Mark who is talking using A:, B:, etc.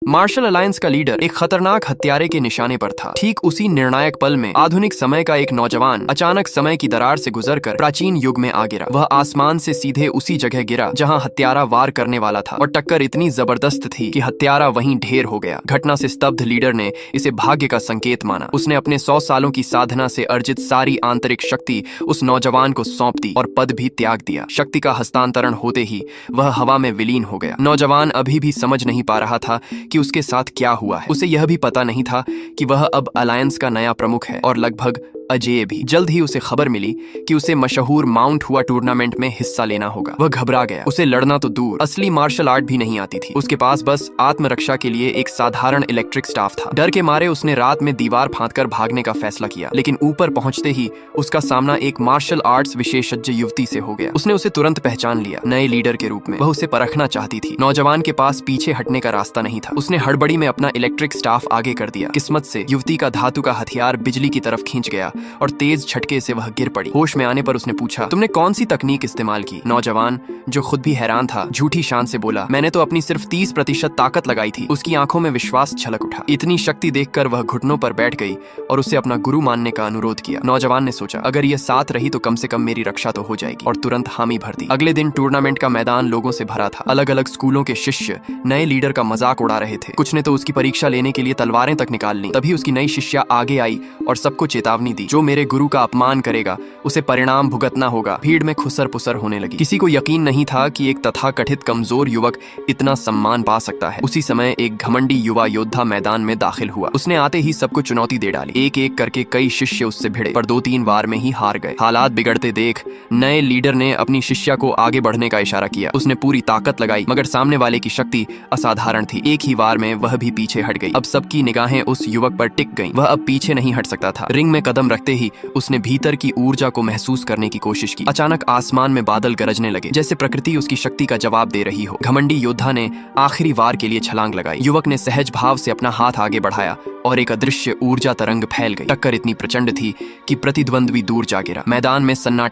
A: Martial alliance का leader एक खतरनाक हत्यारे के निशाने पर था। ठीक उसी निर्णायक पल में आधुनिक समय का एक नौजवान अचानक समय की दरार से गुजरकर प्राचीन युग में आ गिरा। वह आसमान से सीधे उसी जगह गिरा जहां हत्यारा वार करने वाला था और टक्कर इतनी जबरदस्त थी कि हत्यारा वहीं ढेर हो गया। घटना से स्तब्ध लीडर ने इसे भाग्य का संकेत माना। उसने अपने 100 सालों की साधना से अर्जित सारी आंतरिक शक्ति उस नौजवान को सौंप दी और पद भी त्याग दिया। शक्ति का हस्तांतरण होते ही वह हवा में विलीन हो गया। नौजवान अभी भी समझ नहीं पा रहा था कि उसके साथ क्या हुआ है। उसे यह भी पता नहीं था कि वह अब अलायंस का नया प्रमुख है और लगभग अजेय भी। जल्द ही उसे खबर मिली कि उसे मशहूर माउंट हुआ टूर्नामेंट में हिस्सा लेना होगा। वह घबरा गया। उसे लड़ना तो दूर, असली मार्शल आर्ट भी नहीं आती थी। उसके पास बस आत्मरक्षा के लिए एक साधारण इलेक्ट्रिक स्टाफ था। डर के मारे उसने रात में दीवार फांदकर भागने का फैसला किया, लेकिन ऊपर पहुंचते ही उसका सामना एक मार्शल आर्ट्स विशेषज्ञ युवती से हो गया। उसने उसे तुरंत पहचान लिया। नए लीडर के रूप में वह उसे परखना चाहती थी। नौजवान के पास पीछे हटने का रास्ता नहीं था। उसने हड़बड़ी में अपना इलेक्ट्रिक स्टाफ आगे कर दिया। किस्मत से युवती का धातु का हथियार बिजली की तरफ खींच गया और तेज झटके से वह गिर पड़ी। होश में आने पर उसने पूछा, तुमने कौन सी तकनीक इस्तेमाल की? नौजवान, जो खुद भी हैरान था, झूठी शान से बोला, मैंने तो अपनी सिर्फ 30% ताकत लगाई थी। उसकी आंखों में विश्वास छलक उठा। इतनी शक्ति देखकर वह घुटनों पर बैठ गई और उसे अपना गुरु मानने का अनुरोध किया। नौजवान ने सोचा, अगर यह साथ रही तो कम से कम मेरी रक्षा तो हो जाएगी, और तुरंत हामी भर दी। अगले दिन टूर्नामेंट का मैदान लोगों से भरा था। अलग अलग स्कूलों के शिष्य नए लीडर का मजाक उड़ा रहे थे। कुछ ने तो उसकी परीक्षा लेने के लिए तलवारें तक निकाल ली। तभी उसकी नई शिष्या आगे आई और सबको चेतावनी दी, जो मेरे गुरु का अपमान करेगा उसे परिणाम भुगतना होगा। भीड़ में खुसर पुसर होने लगी। किसी को यकीन नहीं था कि एक तथाकथित कमजोर युवक इतना सम्मान पा सकता है। उसी समय एक घमंडी युवा योद्धा मैदान में दाखिल हुआ। उसने आते ही सबको चुनौती दे डाली। एक एक करके कई शिष्य उससे भिड़े, पर 2-3 वार में ही हार गए। हालात बिगड़ते देख नए लीडर ने अपनी शिष्या को आगे बढ़ने का इशारा किया। उसने पूरी ताकत लगाई, मगर सामने वाले की शक्ति असाधारण थी। एक ही वार में वह भी पीछे हट गई। अब सबकी निगाहें उस युवक पर टिक गईं। वह अब पीछे नहीं हट सकता था। रिंग में कदम रखते ही उसने भीतर की ऊर्जा को महसूस करने की कोशिश की। अचानक आसमान में बादल गरजने लगे, जैसे प्रकृति उसकी शक्ति का जवाब दे रही हो। घमंडी योद्धा ने आखिरी वार के लिए छलांग लगाई। युवक ने सहज भाव से अपना हाथ आगे बढ़ाया और एक अदृश्य ऊर्जा तरंग फैल गई। टक्कर इतनी प्रचंड थी कि प्रतिद्वंद्वी दूर जा गिरा। मैदान में सन्नाटा